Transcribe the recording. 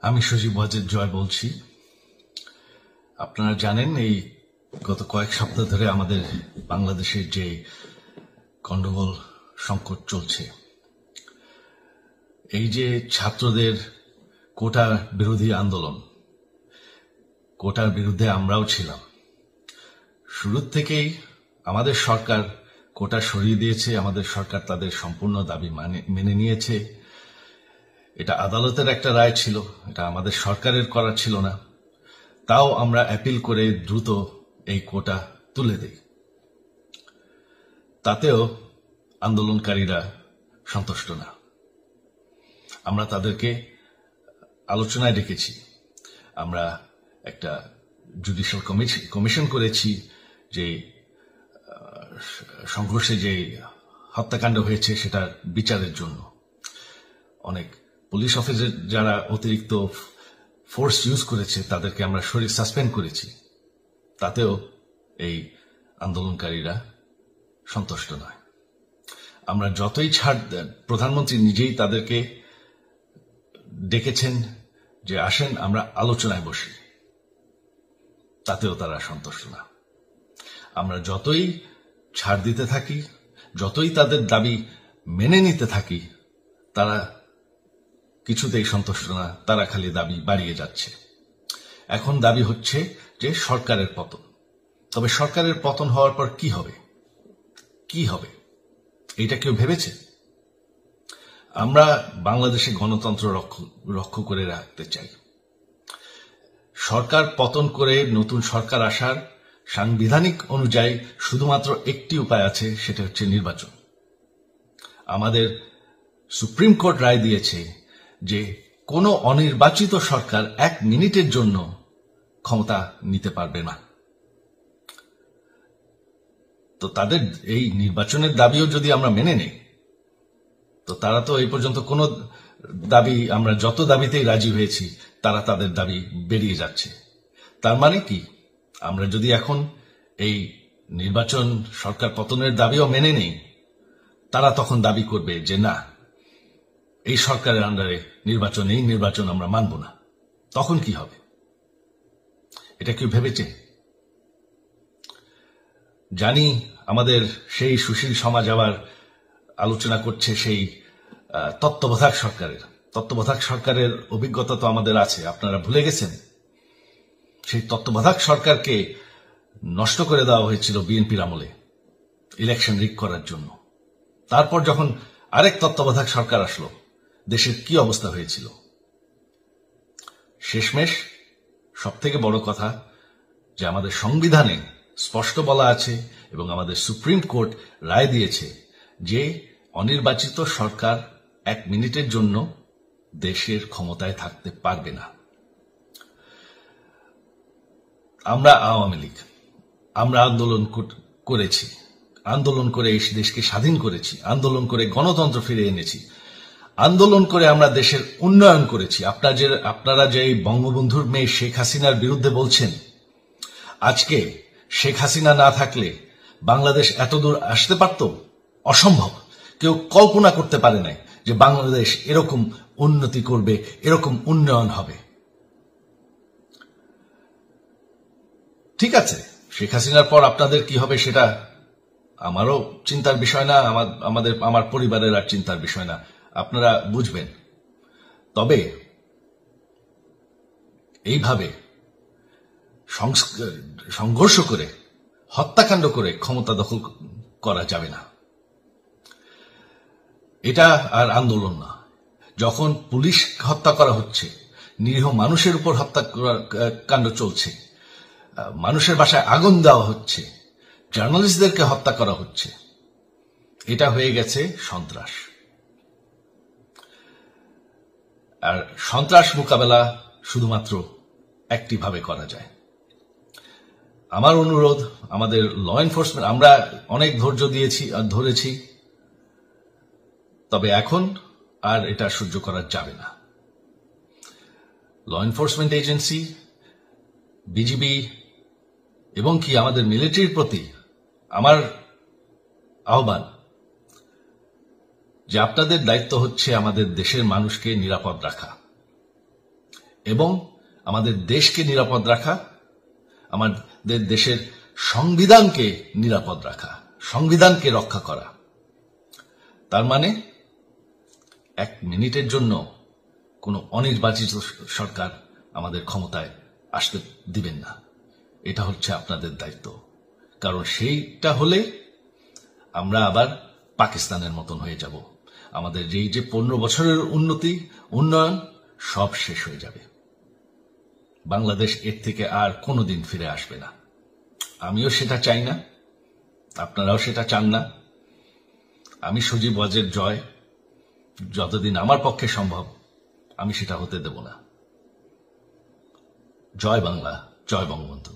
আমি সজীব ওয়াজেদ জয় বলছি। আপনারা জানেন এই গত কয়েক সপ্তাহ ধরে আমাদের বাংলাদেশের যে গন্ডগোল সংকট চলছে, এই যে ছাত্রদের কোটা বিরোধী আন্দোলন, কোটার বিরুদ্ধে আমরাও ছিলাম। শুরু থেকেই আমাদের সরকার কোটা সরিয়ে দিয়েছে, আমাদের সরকার তাদের সম্পূর্ণ দাবি মেনে নিয়েছে। এটা আদালতের একটা রায় ছিল, এটা আমাদের সরকারের করা ছিল না। তাও আমরা অ্যাপিল করে দ্রুত এই কোটা তুলে দেই। তাতেও আন্দোলনকারীরা সন্তুষ্ট না। আমরা তাদেরকে আলোচনায় ডেকেছি, আমরা একটা জুডিশিয়াল কমিশন করেছি যে সংঘর্ষে যে হত্যাকাণ্ড হয়েছে সেটার বিচারের জন্য। অনেক পুলিশ অফিসার যারা অতিরিক্ত ফোর্স ইউজ করেছে তাদেরকে আমরা সাসপেন্ড করেছি। তাতেও এই আন্দোলনকারীরা সন্তুষ্ট নয়। আমরা যতই ছাড় দেন, প্রধানমন্ত্রী নিজেই তাদেরকে ডেকেছেন যে আসেন আমরা আলোচনায় বসি, তাতেও তারা সন্তুষ্ট না। আমরা যতই ছাড় দিতে থাকি, যতই তাদের দাবি মেনে নিতে থাকি, তারা কিছুতেই সন্তুষ্ট না, তারা খালি দাবি বাড়িয়ে যাচ্ছে। এখন দাবি হচ্ছে যে সরকারের পতন। তবে সরকারের পতন হওয়ার পর কি হবে, কি হবে এটা কেউ ভেবেছে? আমরা বাংলাদেশে গণতন্ত্র রক্ষা করে রাখতে চাই। সরকার পতন করে নতুন সরকার আসার সাংবিধানিক অনুযায়ী শুধুমাত্র একটি উপায় আছে, সেটা হচ্ছে নির্বাচন। আমাদের সুপ্রিম কোর্ট রায় দিয়েছে যে কোনো অনির্বাচিত সরকার 1 মিনিটের জন্য ক্ষমতা নিতে পারবে না। তো তাদের এই নির্বাচনের দাবিও যদি আমরা মেনে নেই, তো তারা তো এই পর্যন্ত কোনো দাবি, আমরা যত দাবিতেই রাজি হয়েছি তারা তাদের দাবি বেরিয়ে যাচ্ছে। তার মানে কি, আমরা যদি এখন এই নির্বাচন সরকার পতনের দাবিও মেনে নেই, তারা তখন দাবি করবে যে না, এই সরকারের আন্ডারে নির্বাচন, এই নির্বাচন আমরা মানব না। তখন কি হবে এটা কেউ ভেবেছে? জানি আমাদের সেই সুশীল সমাজ আবার আলোচনা করছে সেই তত্ত্বাবধায়ক সরকারের অভিজ্ঞতা তো আমাদের আছে। আপনারা ভুলে গেছেন সেই তত্ত্বাবধায়ক সরকারকে নষ্ট করে দেওয়া হয়েছিল বিএনপির আমলে ইলেকশন রিগ করার জন্য। তারপর যখন আরেক তত্ত্বাবধায়ক সরকার আসলো, দেশের কি অবস্থা হয়েছিল। শেষমেশ সবথেকে বড় কথা যে আমাদের সংবিধানে স্পষ্ট বলা আছে এবং আমাদের সুপ্রিম কোর্ট রায় দিয়েছে যে অনির্বাচিত সরকার 1 মিনিটের জন্য দেশের ক্ষমতায় থাকতে পারবে না। আমরা আওয়ামী লীগ, আমরা আন্দোলন করেছি, আন্দোলন করে এই দেশকে স্বাধীন করেছি, আন্দোলন করে গণতন্ত্র ফিরে এনেছি, আন্দোলন করে আমরা দেশের উন্নয়ন করেছি। আপনারা যে বঙ্গবন্ধুর মেয়ে শেখ হাসিনার বিরুদ্ধে বলছেন, আজকে শেখ হাসিনা না থাকলে বাংলাদেশ এতদূর আসতে পারত? অসম্ভব। কেউ কল্পনা করতে পারে নাই যে বাংলাদেশ এরকম উন্নতি করবে, এরকম উন্নয়ন হবে। ঠিক আছে, শেখ হাসিনার পর আপনাদের কি হবে সেটা আমারও চিন্তার বিষয় না, আমার পরিবারের আর চিন্তার বিষয় না, আপনারা বুঝবেন। তবে এইভাবে সংঘর্ষ করে, হত্যাকাণ্ড করে ক্ষমতা দখল করা যাবে না। এটা আর আন্দোলন না। যখন পুলিশ হত্যা করা হচ্ছে, নিরীহ মানুষের উপর হত্যাকাণ্ড চলছে, মানুষের বাসায় আগুন দেওয়া হচ্ছে, জার্নালিস্টদেরকে হত্যা করা হচ্ছে, এটা হয়ে গেছে সন্ত্রাস। আর সন্ত্রাস মোকাবেলা শুধুমাত্র একটি ভাবে করা যায়। আমার অনুরোধ, আমাদের ল এনফোর্সমেন্ট, আমরা অনেক ধৈর্য ধরেছি, তবে এখন আর এটা সহ্য করা যাবে না। ল এনফোর্সমেন্ট এজেন্সি, বিজিবি এবং কি আমাদের মিলিটারির প্রতি আমার আহ্বান যে আপনাদের দায়িত্ব হচ্ছে আমাদের দেশের মানুষকে নিরাপদ রাখা। এবং আমাদের দেশকে নিরাপদ রাখা, আমাদের দেশের সংবিধানকে নিরাপদ রাখা, সংবিধানকে রক্ষা করা। তার মানে 1 মিনিটের জন্য কোনো অনির্বাচিত সরকার আমাদের ক্ষমতায় আসতে দিবেন না। এটা হচ্ছে আপনাদের দায়িত্ব। কারণ সেইটা হলে আমরা আবার পাকিস্তানের মতন হয়ে যাব। আমাদের এই যে 15 বছরের উন্নয়ন সব শেষ হয়ে যাবে। বাংলাদেশ এর থেকে আর কোনোদিন ফিরে আসবে না। আমিও সেটা চাই না, আপনারাও সেটা চান না। আমি সজীব ওয়াজের জয় যতদিন আমার পক্ষে সম্ভব আমি সেটা হতে দেব না। জয় বাংলা, জয় বঙ্গবন্ধু।